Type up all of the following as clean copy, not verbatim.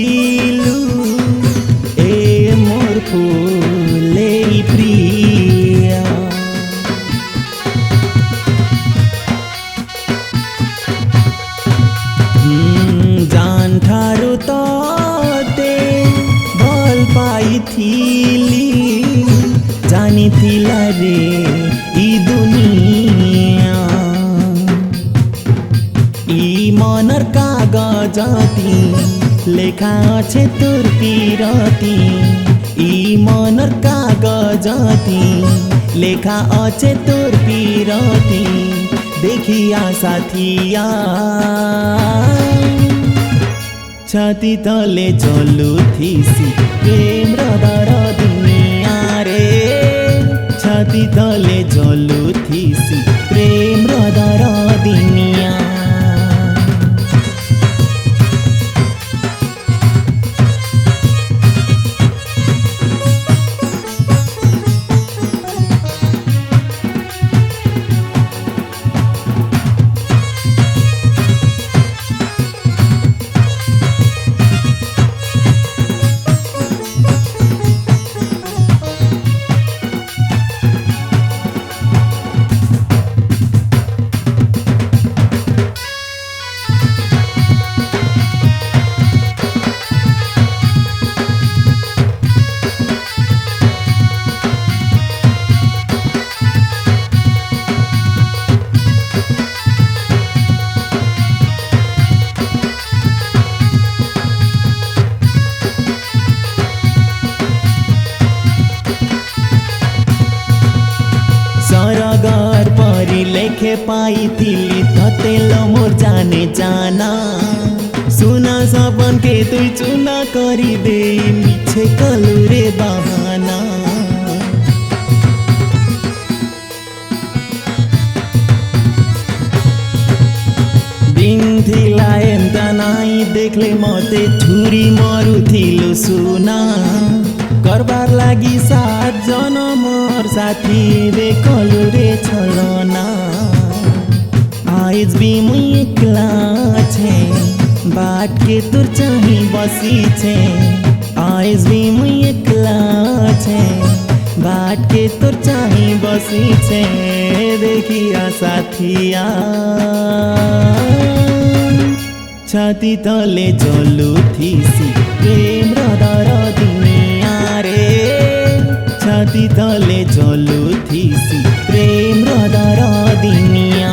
पाइथिलु ए मोर फुले प्रिय जान ठारू ते भल पाइथिली जानी थिला रे ई दुनिया ई मनर कागजती लेखा छे तोर पीरती ई मनर कागजती लेखा अच्छे तोर पीरती देखिया साथिया छाती तले चलुथिसी प्रेम र दुनिया रे छाती तले चलुथिसी प्रेम र दुनिया सरगर परी लेखे पाइथिली ततेल मोर जाने जाना सुना सपन के तुई चुना करी दे मिछे कलुरे बहाना दिन थिला एंता नाई देखले मते छुरी मरुथिलो सुना करबार लागी 7 जनमर साथी देखलु रे छलना आइज भी मुई एक्ला छे बाट के तोर चाही बसी छे आइज भी मुई एक्ला छे बाट के तोर चाही बसी छे देखिया साथिया छाती तले चलुथिसी प्रेम र दुनिया रे छाती तले चलुथिसी प्रेम र दुनिया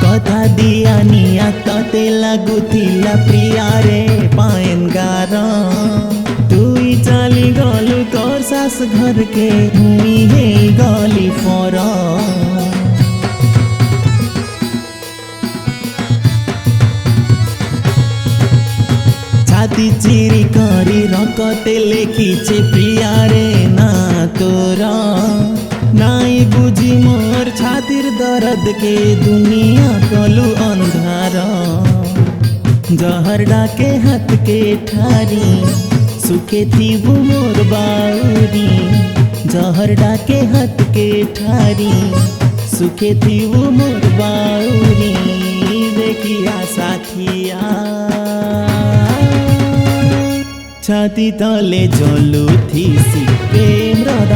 कथा दिया निया तते लागुथिला प्रिया रे पाएन गार तुई चली गलु तोर सास घर के मुई हे गली पर छाती चिरी करी रकते लेखिछे प्रिया रे ना तोरा नाई बुझी मोर छातिर दर्द के दुनिया कलु अंधार जहर डाके हाथ के ठारी सुखे थी वो मोर बाउरी जहर डाके हाथ के ठारी सुखे थी वो मोर बाउरी देखिया साथिया छाती तले चलुथिसी प्रेम र